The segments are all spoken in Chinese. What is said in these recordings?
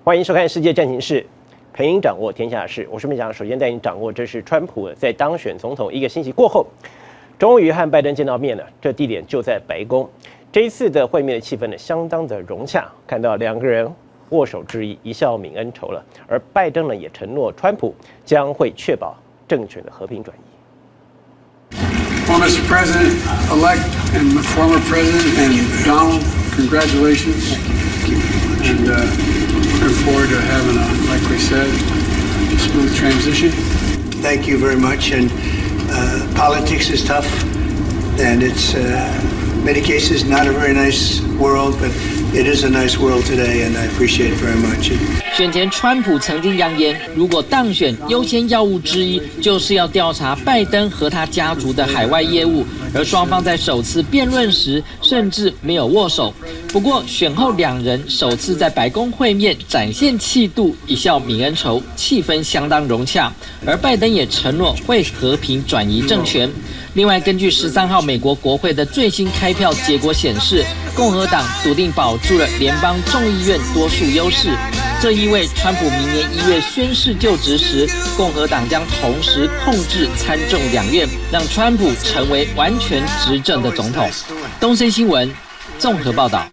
欢迎收看《世界战情室》，陪您掌握天下事。我是梅翔，首先带您掌握，这是川普在当选总统1个星期过后，终于和拜登见到面了。这地点就在白宫。这一次的会面的气氛呢，相当的融洽，看到两个人握手致意，一笑泯恩仇了。而拜登呢，也承诺川普将会确保政权的和平转移。Well, Mr. President-elect and former President and Donald, congratulations. And looking forward to having a, like we said, smooth transition. Thank you very much. And politics is tough, and it's many cases not a very nice world, but it is a nice world today, and I appreciate it very much. 选前，川普曾经扬言，如果当选，优先要务之一就是要调查拜登和他家族的海外业务。而双方在首次辩论时，甚至没有握手。不过，选后两人首次在白宫会面，展现气度，一笑泯恩仇，气氛相当融洽。而拜登也承诺会和平转移政权。另外，根据13号美国国会的最新开票结果显示，共和党笃定保住了联邦众议院多数优势。这意味川普明年1月宣誓就职时，共和党将同时控制参众两院，让川普成为完全执政的总统。东森新闻综合报道。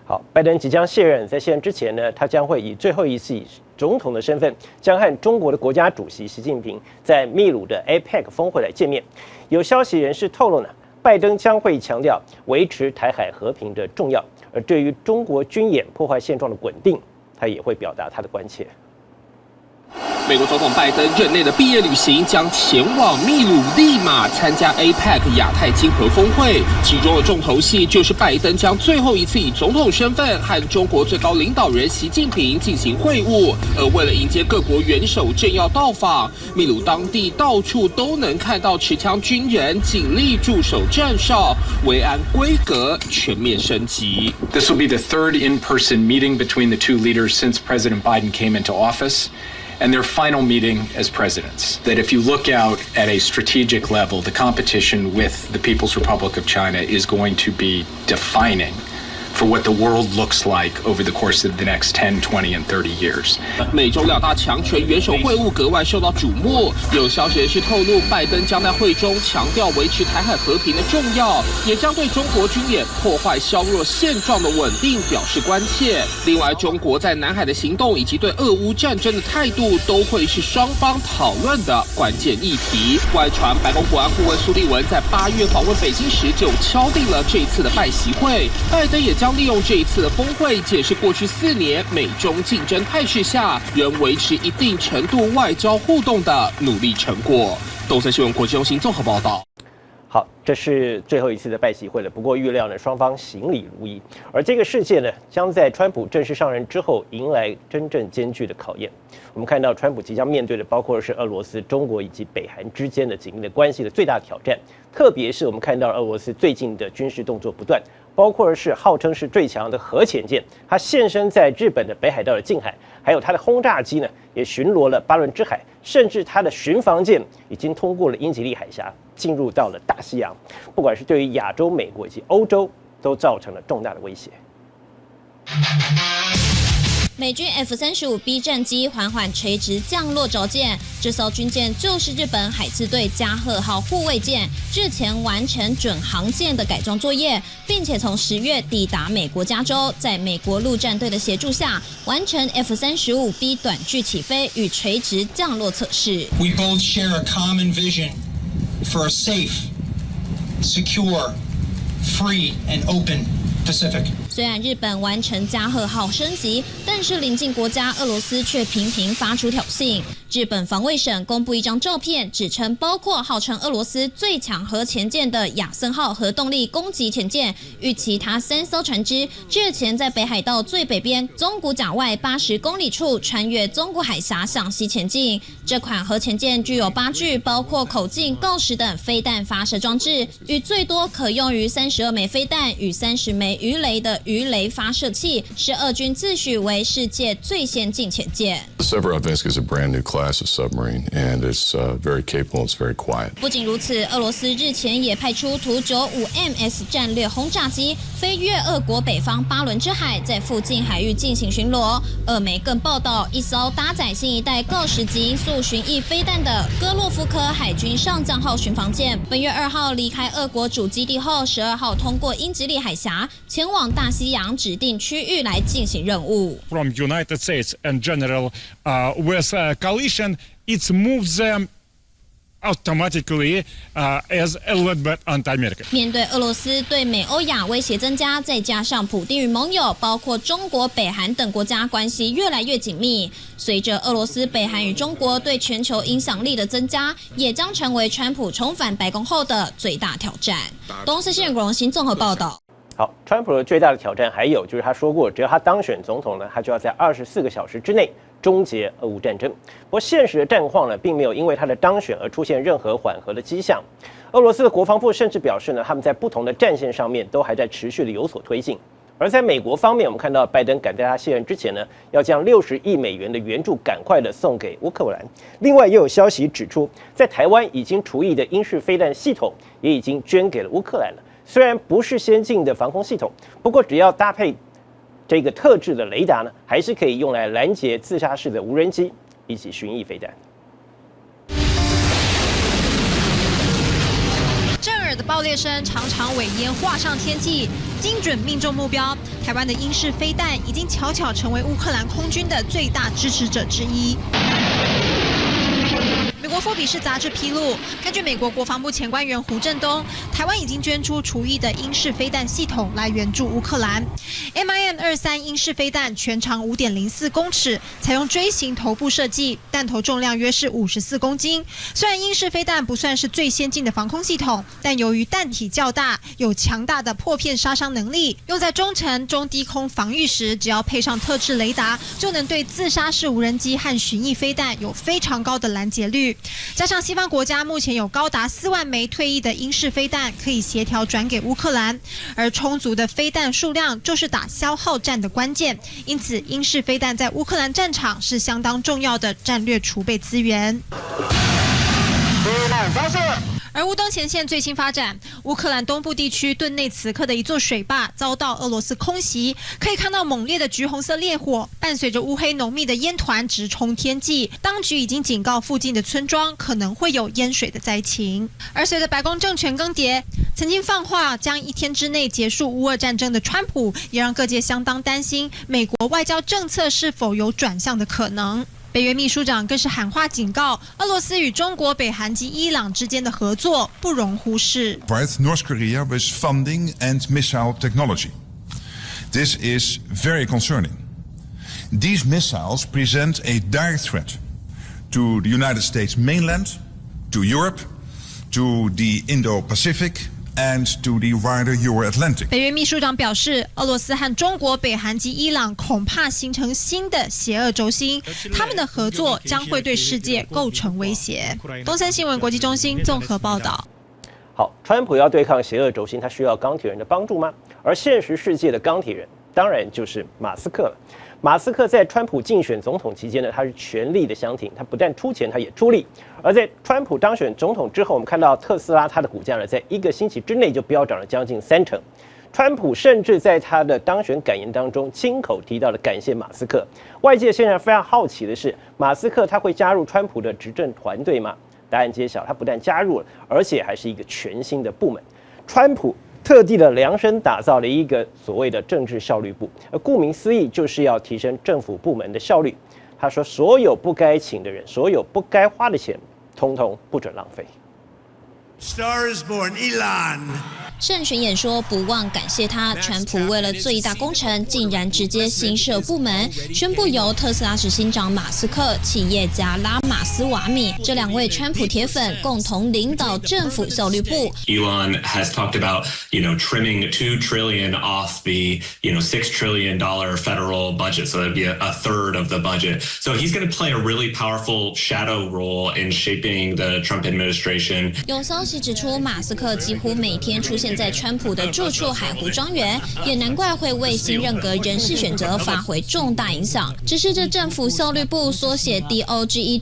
好，拜登即将卸任，在卸任之前呢，他将会以最后一次以总统的身份，将和中国的国家主席习近平在秘鲁的 APEC 峰会来见面。有消息人士透露呢，拜登将会强调维持台海和平的重要，而对于中国军演破坏现状的稳定，他也会表达他的关切。美国总统拜登任内的毕业旅行将前往秘鲁利马参加 APEC 亚太经合峰会，其中的重头戏就是拜登将最后一次以总统身份和中国最高领导人习近平进行会晤。而为了迎接各国元首政要到访，秘鲁当地到处都能看到持枪军人、警力驻守站哨，维安规格全面升级。This will be the third in-person meeting between the two leaders since President Biden came into office, and their final meeting as presidents. That if you look out at a strategic level, the competition with the People's Republic of China is going to be defining for what the world looks like over the course of the next 10, 20, and 30 years. 美中两大强权元首会晤格外受到瞩目。有消息人士透露，拜登将在会中强调维持台海和平的重要，也将对中国军演破坏削弱现状的稳定表示关切。另外，中国在南海的行动以及对俄乌战争的态度，都会是双方讨论的关键议题。外传，白宫国安顾问苏利文在8月访问北京时就敲定了这一次的拜习会，拜登也将利用这一次的峰会，解释过去4年美中竞争态势下，仍维持一定程度外交互动的努力成果。东森新闻国际中心综合报道。好，这是最后一次的拜习会了。不过预料呢，双方行礼如仪。而这个事件呢，将在川普正式上任之后迎来真正艰巨的考验。我们看到，川普即将面对的，包括是俄罗斯、中国以及北韩之间的紧密的关系的最大挑战。特别是我们看到俄罗斯最近的军事动作不断，包括是号称是最强的核潜舰，它现身在日本的北海道的近海，还有它的轰炸机呢，也巡逻了巴伦支海，甚至它的巡防舰已经通过了英吉利海峡，进入到了大西洋。不管是对于亚洲、美国以及欧洲，都造成了重大的威胁。美军 F-35B 战机缓缓垂直降落着舰，这艘军舰就是日本海自队加贺号护卫舰，日前完成准航舰的改装作业，并且从10月抵达美国加州，在美国陆战队的协助下，完成 F-35B 短距起飞与垂直降落测试。We both share a common vision for a safe, secure, free, and open Pacific. 虽然日本完成加贺号升级，但是邻近国家俄罗斯却频频发出挑衅。日本防卫省公布一张照片，指称包括号称俄罗斯最强核潜舰的亚森号核动力攻击潜舰与其他3艘船只，日前在北海道最北边宗谷岬外80公里处穿越宗谷海峡向西前进。这款核潜舰具有8具包括口径、锆石等飞弹发射装置，与最多可用于32枚飞弹与30枚鱼雷的鱼雷发射器，是俄军自诩为世界最先进潜舰。The Severodvinsk is a brand new class of submarine, and it's very capable. It's very quiet. 不仅如此，俄罗斯日前也派出图95MS 战略轰炸机飞越俄国北方巴伦支海，在附近海域进行巡逻。俄媒更报道，一艘搭载新一代锆石级音速巡弋飞弹的戈洛夫科海军上将号巡防舰，本月2号离开俄国主基地后，12号通过英吉利海峡，前往大西洋指定区域来进行任务。From United States and general with coalition, it moves them automatically as a little bit anti-American. 面对俄罗斯对美欧亚威胁增加，再加上普丁与盟友，包括中国、北韩等国家关系越来越紧密，随着俄罗斯、北韩与中国对全球影响力的增加，也将成为川普重返白宫后的最大挑战。东森新闻荣新综合报道。好，川普的最大的挑战还有就是他说过，只要他当选总统呢，他就要在24个小时之内终结俄乌战争。不过现实的战况呢，并没有因为他的当选而出现任何缓和的迹象。俄罗斯的国防部甚至表示呢，他们在不同的战线上面都还在持续的有所推进。而在美国方面，我们看到拜登赶在他卸任之前呢，要将60亿美元的援助赶快的送给乌克兰。另外，也有消息指出，在台湾已经除役的英式飞弹系统也已经捐给了乌克兰了。虽然不是先进的防空系统，不过只要搭配这个特制的雷达呢，还是可以用来拦截自杀式的无人机以及巡弋飞弹。震耳的爆裂声常常尾烟画上天际，精准命中目标。台湾的英式飞弹已经悄悄成为乌克兰空军的最大支持者之一。美国《富比士》杂志披露，根据美国国防部前官员胡振东，台湾已经捐出除役的英式飞弹系统来援助乌克兰。MIM-23英式飞弹全长5.04公尺，采用锥形头部设计，弹头重量约是54公斤。虽然英式飞弹不算是最先进的防空系统，但由于弹体较大，有强大的破片杀伤能力，用在中程、中低空防御时，只要配上特制雷达，就能对自杀式无人机和巡弋飞弹有非常高的拦截率。加上西方国家目前有高达4万枚退役的英式飞弹可以协调转给乌克兰，而充足的飞弹数量就是打消耗战的关键，因此英式飞弹在乌克兰战场是相当重要的战略储备资源。而乌东前线最新发展，乌克兰东部地区顿内茨克的一座水坝遭到俄罗斯空袭，可以看到猛烈的橘红色烈火，伴随着乌黑浓密的烟团直冲天际。当局已经警告附近的村庄可能会有淹水的灾情。而随着白宫政权更迭，曾经放话将1天之内结束乌俄战争的川普，也让各界相当担心美国外交政策是否有转向的可能。北约秘书长更是喊话警告，俄罗斯与中国、北韩及伊朗之间的合作不容忽视。North Korea with funding and missile technology. This is very concerning. These missiles present a direct threat to the United States mainland, to Europe, to the Indo-Pacific.And to the wider Euro-Atlantic. 北约秘书长表示，俄罗斯和中国、北韩及伊朗恐怕形成新的邪恶轴心，他们的合作将会对世界构成威胁。东森新闻国际中心综合报道。好，川普要对抗邪恶轴心，他需要钢铁人的帮助吗？而现实世界的钢铁人，当然就是马斯克了。马斯克在川普竞选总统期间呢，他是全力的相挺，他不但出钱，他也出力。而在川普当选总统之后，我们看到特斯拉它的股价呢，在1个星期之内就飙涨了将近30%。川普甚至在他的当选感言当中亲口提到了感谢马斯克。外界现在非常好奇的是，马斯克他会加入川普的执政团队吗？答案揭晓，他不但加入了，而且还是一个全新的部门。川普特地的量身打造了一个所谓的政治效率部，而顾名思义，就是要提升政府部门的效率。他说，所有不该请的人，所有不该花的钱，通通不准浪费。Star is born, Elon. 胜选演说不忘感谢他，川普为了最大工程，竟然直接新设部门，宣布由特斯拉执行长马斯克、企业家拉马斯瓦米这2位川普铁粉共同领导政府效率部。Elon has talked about, trimming $2 trillion off the, $6 trillion federal budget, so that'd be a third of the budget. So he's going to play a really powerful shadow role in shaping the Trump administration. 有消息指出，马斯克几乎每天出现现在川普的住处海湖庄园，也难怪会为新任阁人事选择发挥重大影响。只是这政府效率部缩写 DOGE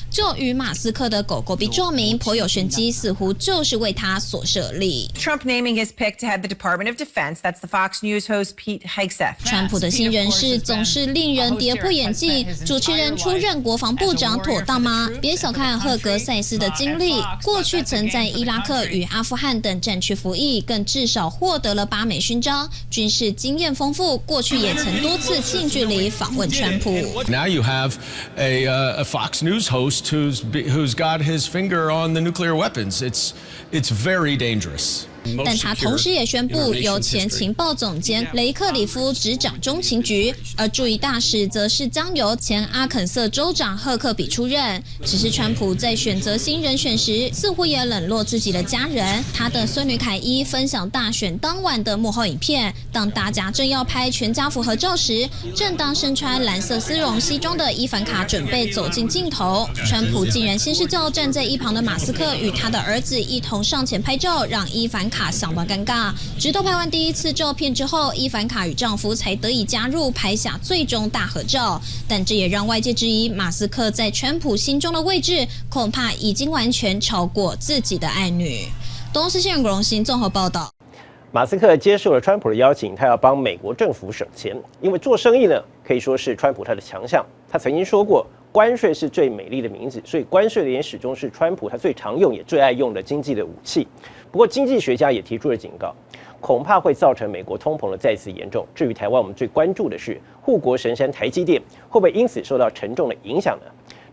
就与马斯克的狗狗币撞名颇有玄机，似乎就是为他所设立。 Trump naming his pick to head the Department of Defense. That's the Fox News host Pete Hegseth. 川普的新人事总是令人跌破眼镜，主持人出任国防部长妥当吗？别小看赫格塞斯的经历，过去曾在伊拉克与阿富汗等战区服役，更至少获得了8枚勋章，军事经验丰富。过去也曾多次近距离访问川普。Now you have a Fox News host who's got his finger on the nuclear weapons. It's very dangerous. 但他同时也宣布由前情报总监雷克里夫执掌中情局，而驻伊大使则是将由前阿肯色州长赫克比出任。只是川普在选择新人选时，似乎也冷落自己的家人。他的孙女凯伊分享大选当晚的幕后影片，当大家正要拍全家福合照时，正当身穿蓝色丝绒西装的伊凡卡准备走进镜头，川普竟然先是叫站在一旁的马斯克与他的儿子一同上前拍照，让伊凡卡相当尴尬。直到拍完第一次照片之后，伊凡卡与丈夫才得以加入拍下最终大合照。但这也让外界质疑，马斯克在川普心中的位置恐怕已经完全超过自己的爱女。东视新闻荣幸综合报道。马斯克接受了川普的邀请，他要帮美国政府省钱，因为做生意呢可以说是川普他的强项。他曾经说过，关税是最美丽的名字，所以关税也始终是川普他最常用也最爱用的经济的武器。不过经济学家也提出了警告，恐怕会造成美国通膨的再次严重。至于台湾，我们最关注的是护国神山台积电会不会因此受到沉重的影响呢？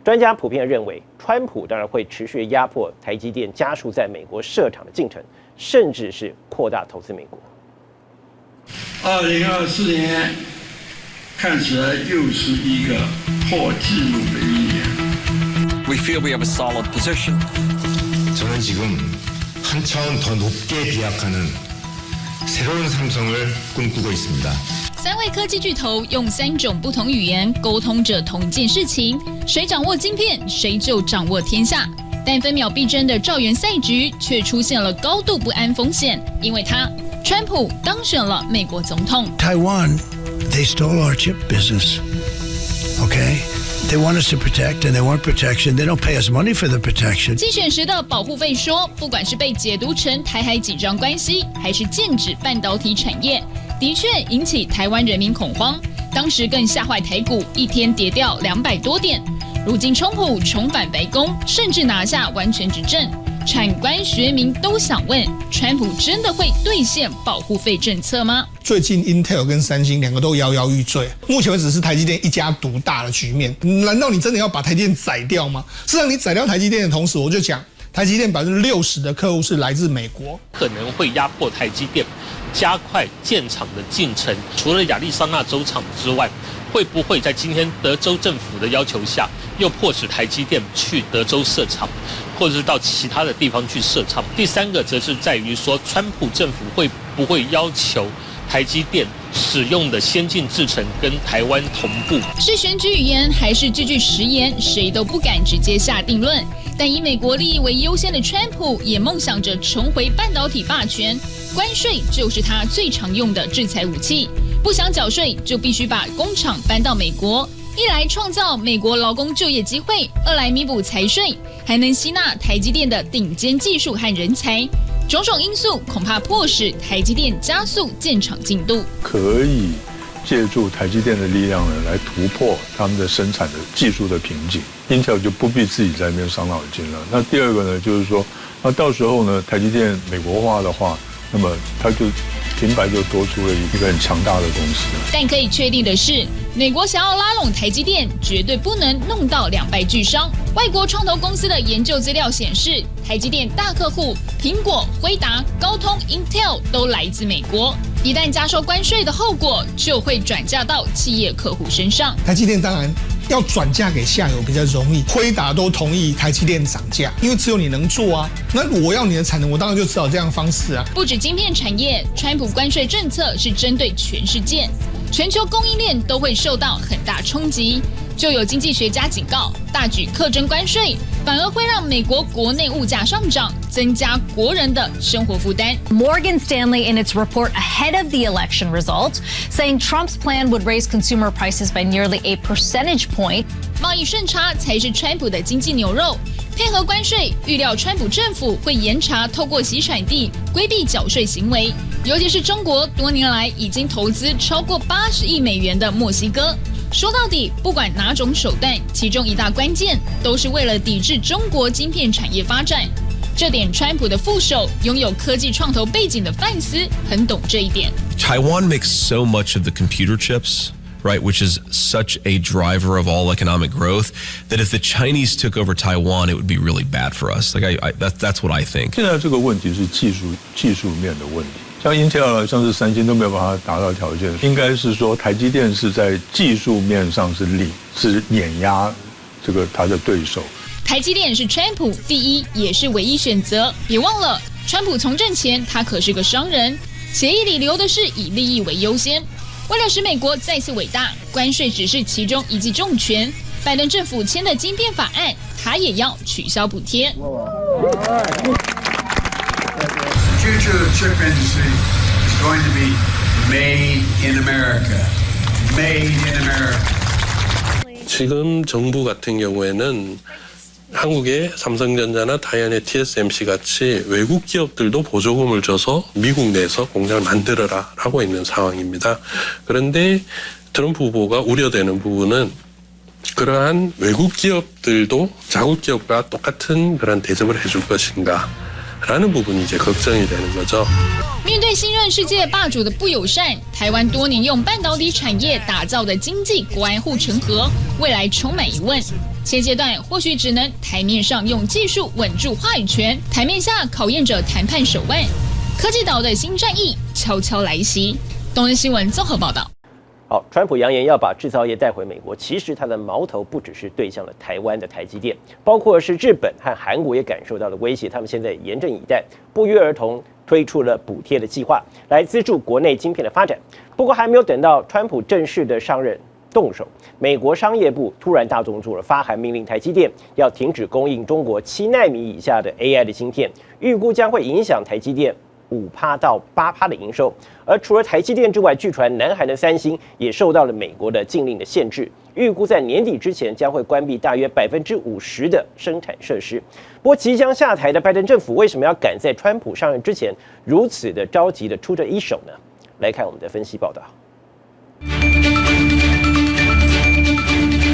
专家普遍认为，川普当然会持续压迫台积电加速在美国设厂的进程，甚至是扩大投资美国。2024年看起来又是一个破纪录的一年。 We feel we have a solid position. 저는 지금 한 차원 더 높게 비약하는 새로운 삼성을 꿈꾸고 있습니다. 3位科技巨头用3种不同语言沟通着同一件事情，谁掌握晶片，谁就掌握天下。但分秒必争的兆元赛局却出现了高度不安风险，因为川普当选了美国总统。Taiwan, they stole our chip business. Okay, they want us to protect, and they want protection. They don't pay us money for the protection. 竞选时的保护费说，不管是被解读成台海紧张关系，还是剑指半导体产业，的确引起台湾人民恐慌。当时更吓坏台股，一天跌掉200多点。如今川普重返白宫，甚至拿下完全执政，产官学民都想问：川普真的会兑现保护费政策吗？最近 Intel 跟三星2个都摇摇欲坠，目前为止是台积电一家独大的局面。难道你真的要把台积电宰掉吗？事实上，你宰掉台积电的同时，我就讲台积电60%的客户是来自美国，可能会压迫台积电加快建厂的进程。除了亚利桑那州厂之外，会不会在今天德州政府的要求下，又迫使台积电去德州设厂，或者是到其他的地方去设厂？第3个则是在于说，川普政府会不会要求台积电使用的先进制程跟台湾同步？是选举语言还是句句实言，谁都不敢直接下定论。但以美国利益为优先的川普，也梦想着重回半导体霸权，关税就是他最常用的制裁武器。不想缴税，就必须把工厂搬到美国，一来创造美国劳工就业机会，二来弥补财税，还能吸纳台积电的顶尖技术和人才。种种因素恐怕迫使台积电加速建厂进度，可以借助台积电的力量呢，来突破他们的生产的技术的瓶颈。Intel 就不必自己在那边伤脑筋了。那第2个呢，就是说，那到时候呢，台积电美国化的话，那么它就平白就多出了一个很强大的公司。但可以确定的是，美国想要拉拢台积电，绝对不能弄到两败俱伤。外国创投公司的研究资料显示，台积电大客户苹果、辉达、高通、Intel 都来自美国。一旦加收关税的后果，就会转嫁到企业客户身上。台积电当然要转嫁给下游比较容易，辉达都同意台积电涨价，因为只有你能做啊。那我要你的产能，我当然就只好这样方式啊。不止晶片产业，川普关税政策是针对全世界，全球供应链都会受到很大冲击。就有经济学家警告，大举课征关税，反而会让美国国内物价上涨，增加国人的生活负担。Morgan Stanley in its report ahead of the election result, saying Trump's plan would raise consumer prices by nearly a percentage point. 贸易顺差才是川普的经济牛肉。配合关税，预料川普政府会严查透过洗产地规避缴税行为，尤其是中国多年来已经投资超过80亿美元的墨西哥。说到底，不管哪种手段，其中一大关键都是为了抵制中国晶片产业发展。这点川普的副手拥有科技创投背景的范斯很懂这一点。Taiwan makes so much of the computer chips. Right, which is such a driver of all economic growth, that if the Chinese took over Taiwan, it would be really bad for us. Like that's what I think. 现在这个问题是技术面的问题，像 Intel 像是三星都没有办法达到条件，应该是说台积电是在技术面上是碾压这个他的对手。台积电是川普第一也是唯一选择，别忘了，川普从政前他可是个商人，协议里留的是以利益为优先。为了使美国再次伟大，关税只是其中一记重拳。拜登政府签的晶片法案，他也要取消补贴。Future of the chip industry is going to be made in America. Made in America. 지금 정부 같은 경우에는 한국의 삼성전자나 다이언의 TSMC 같이 외국 기업들도 보조금을 줘서 미국 내에서 공장을 만들어라 하고 있는 상황입니다. 그런데 트럼프 후보가 우려되는 부분은 그러한 외국 기업들도 자국 기업과 똑같은 그런 대접을 해줄 것인가 라는 부분이 이제 걱정이 되는 거죠. 面对新任世界霸主的不友善，台湾多年用半导体产业打造的经济国安护城河，未来充满疑问。现阶段或许只能台面上用技术稳住话语权，台面下考验着谈判手腕。科技岛的新战役悄悄来袭。东森新闻综合报道。好，川普扬言要把制造业带回美国，其实他的矛头不只是对向了台湾的台积电，包括是日本和韩国也感受到了威胁，他们现在严阵以待，不约而同推出了补贴的计划，来资助国内晶片的发展。不过还没有等到川普正式的上任动手，美国商业部突然大动作了，发函命令台积电要停止供应中国7奈米以下的 AI 的晶片，预估将会影响台积电5%到8%的营收。而除了台积电之外，据传南韩的三星也受到了美国的禁令的限制，预估在年底之前将会关闭大约50%的生产设施。不过即将下台的拜登政府为什么要赶在川普上任之前如此的着急的出这一手呢？来看我们的分析报道。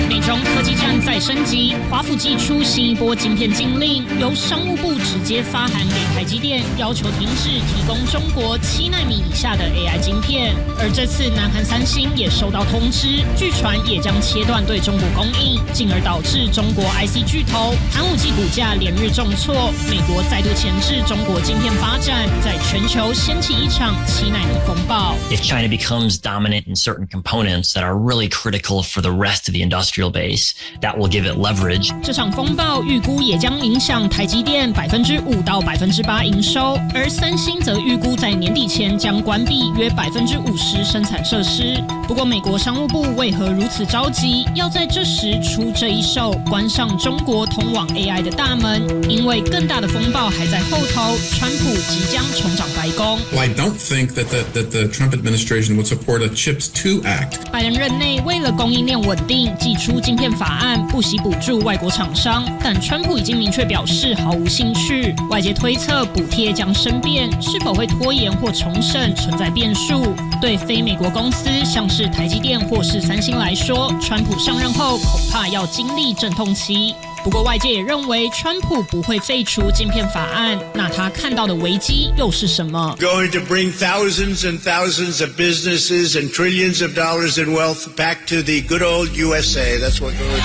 美中科技战再升级，华府祭出新一波晶片禁令，由商务部直接发函给台积电，要求停止提供中国7奈米以下的 AI 晶片。而这次南韩三星也收到通知，据传也将切断对中国供应，进而导致中国 IC 巨头韩武纪股价连日重挫。美国再度钳制中国晶片发展，在全球掀起一场7奈米风暴。If China becomes dominant in certain components that are really critical for the rest of the industrial base, that will give it leverage. 这场风暴预估也将影响台积电5%到8%营收，而三星则预估在年底前将关闭约50%生产设施。不过，美国商务部为何如此着急，要在这时出这一手，关上中国通往 AI 的大门？因为更大的风暴还在后头，川普即将重掌白宫。I don't think that the Trump administration would support a CHIPS 2 Act. 拜登任内为了供应链稳定，祭出晶片法案，不惜补助外国厂商，但川普已经明确表示毫无兴趣。外界推测补贴将生变，是否会拖延或重审存在变数。对非美国公司，像是台积电或是三星来说，川普上任后恐怕要经历阵痛期。不过外界也认为，川普不会废除晶片法案，那他看到的危机又是什么 ？Going to bring thousands and thousands of businesses and trillions of dollars in wealth back to the good old USA. That's what we're doing.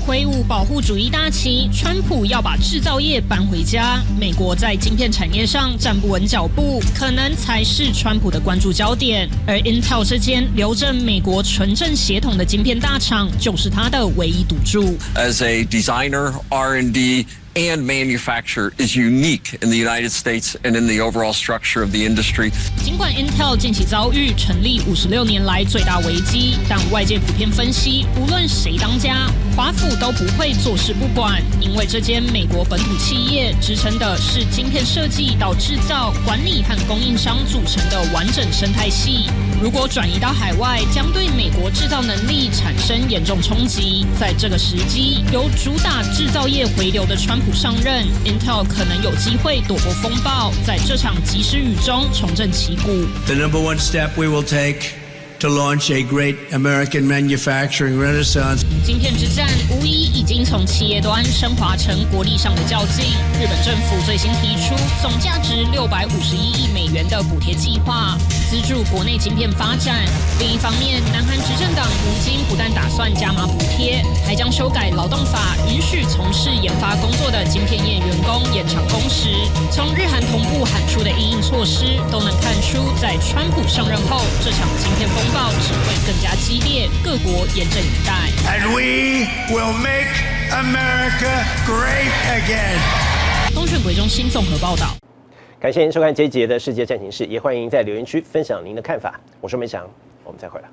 挥舞保护主义大旗，川普要把制造业搬回家。美国在晶片产业上站不稳脚步，可能才是川普的关注焦点。而 Intel 这间留着美国纯正血统的晶片大厂，就是他的唯一赌注。As a designer, R&D, and manufacture is unique in the United States and in the overall structure of the industry. 尽管 Intel 近期遭遇成立56年来最大危机，但外界普遍分析，无论谁当家，华府都不会坐视不管，因为这间美国本土企业支撑的是晶片设计到制造、管理和供应商组成的完整生态系。如果转移到海外，将对美国制造能力产生严重冲击。在这个时机，由主打制造业回流的川普上任 ，Intel 可能有机会躲过风暴，在这场及时雨中重振旗鼓。The number one step we will take to launch a great American manufacturing renaissance. 晶片之战无疑已经从企业端升华成国力上的较劲。日本政府最新提出总价值651亿美元的补贴计划，资助国内晶片发展。另一方面，南韩执政党如今不但打算加码补贴，还将修改劳动法，允许从事研发工作的晶片业员工延长工时。从日韩同步喊出的因应措施，都能看出在川普上任后，这场晶片风暴只会更加激烈，各国严阵以待。And we will make America great again. 东讯鬼中心综合报道。感谢您收看这一节的世界战情室，也欢迎在留言区分享您的看法。我是梅翔，我们再回来。